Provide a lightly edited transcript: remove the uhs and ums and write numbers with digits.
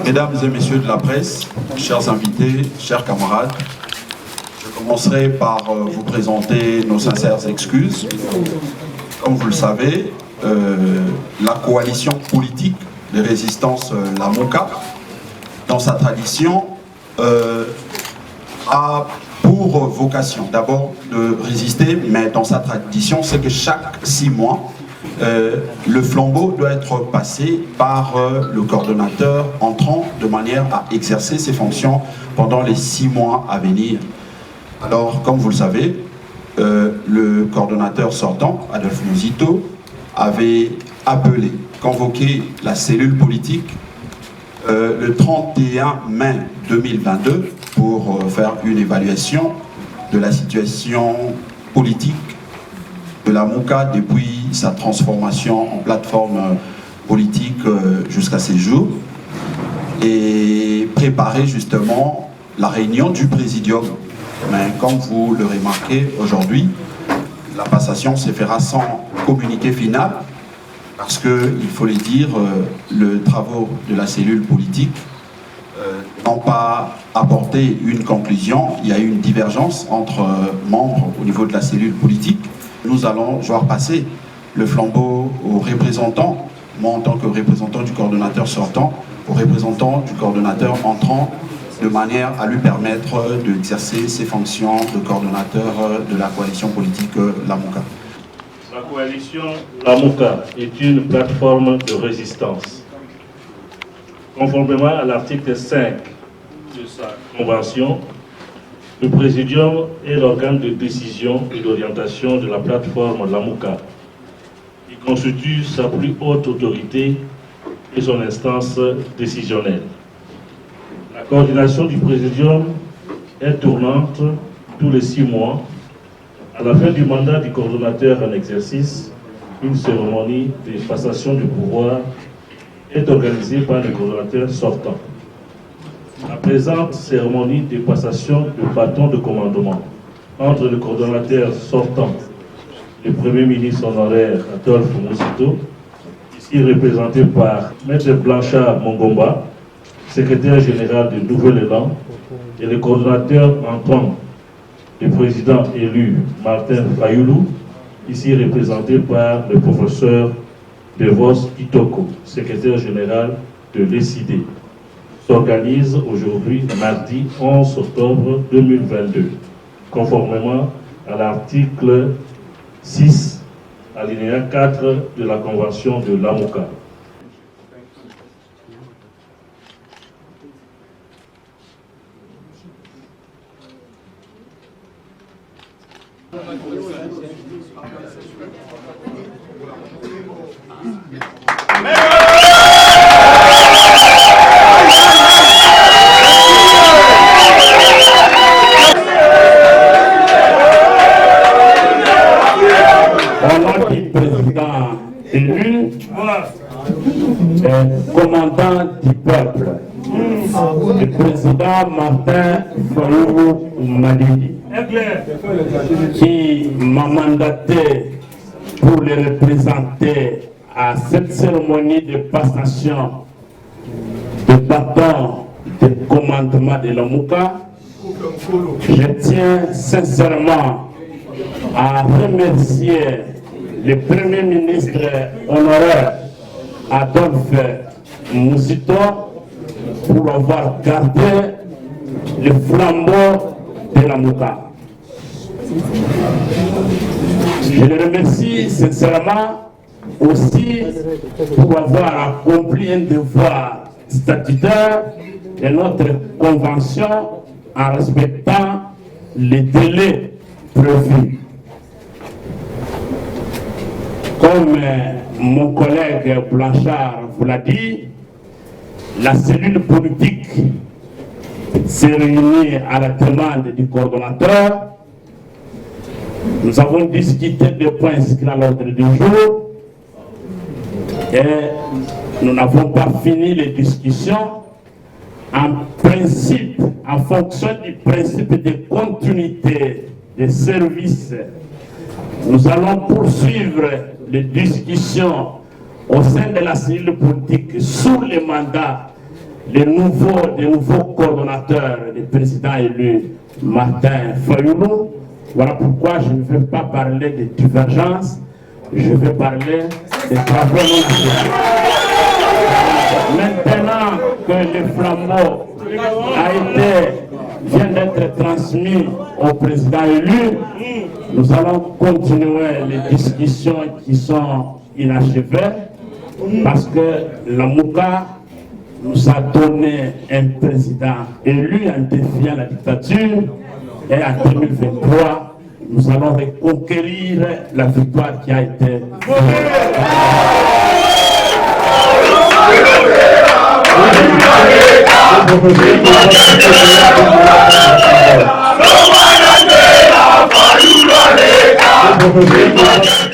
Mesdames et messieurs de la presse, chers invités, chers camarades, je commencerai par vous présenter nos sincères excuses. Comme vous le savez, la coalition politique de résistance Lamuka, dans sa tradition, a pour vocation d'abord de résister, mais dans sa tradition, c'est que chaque 6 mois, le flambeau doit être passé par le coordonnateur entrant de manière à exercer ses fonctions pendant les 6 mois à venir. Alors, comme vous le savez, le coordonnateur sortant, Adolphe Nozito, avait appelé, convoqué la cellule politique le 31 mai 2022 pour faire une évaluation de la situation politique de Lamuka depuis sa transformation en plateforme politique jusqu'à ces jours et préparer justement la réunion du présidium. Mais comme vous le remarquez aujourd'hui, la passation se fera sans communiqué final parce que, il faut le dire, les travaux de la cellule politique n'ont pas apporté une conclusion. Il y a eu une divergence entre membres au niveau de la cellule politique. Nous allons voir passer le flambeau aux représentants, moi en tant que représentant du coordonnateur sortant, aux représentants du coordonnateur entrant, de manière à lui permettre d'exercer ses fonctions de coordonnateur de la coalition politique Lamuka. La coalition Lamuka est une plateforme de résistance. Conformément à l'article 5 de sa convention, le Présidium est l'organe de décision et d'orientation de la plateforme Lamuka. Il constitue sa plus haute autorité et son instance décisionnelle. La coordination du Présidium est tournante tous les 6 mois. À la fin du mandat du coordonnateur en exercice, une cérémonie de passation du pouvoir est organisée par le coordonnateur sortant. La présente cérémonie de passation de bâton de commandement entre le coordonnateur sortant, le Premier ministre honoraire Adolphe Nozito, ici représenté par Maître Blanchard Mongomba, secrétaire général de Nouvel Élan, et le coordonnateur entrant, le président élu Martin Fayoulou, ici représenté par le professeur Devos Itoko, secrétaire général de l'ECID, s'organise aujourd'hui, mardi 11 octobre 2022, conformément à l'article 6, alinéa 4 de la Convention de Lamuka. Commandant du peuple, le président Martin Fayoulou Madidi, qui m'a mandaté pour le représenter à cette cérémonie de passation de bâton de commandement de Lamuka. Je tiens sincèrement à remercier le Premier ministre honoraire Adolphe Nozito pour avoir gardé le flambeau de Lamuka. Je le remercie sincèrement aussi pour avoir accompli un devoir statutaire de notre convention en respectant les délais prévus. Comme mon collègue Blanchard vous l'a dit, la cellule politique s'est réunie à la demande du coordonnateur. Nous avons discuté des points inscrits à l'ordre du jour et nous n'avons pas fini les discussions. En principe, en fonction du principe de continuité des services, nous allons poursuivre les discussions au sein de la cellule politique sous le mandat des nouveaux coordonnateurs, des présidents élus Martin Fayoulou. Voilà pourquoi je ne vais pas parler de divergences, je vais parler des travaux non achevés. Maintenant que le flambeau vient d'être transmis au président élu, nous allons continuer les discussions qui sont inachevées parce que la MOUCA nous a donné un président élu en défiant la dictature et en 2023, nous allons reconquérir la victoire qui a été Vamos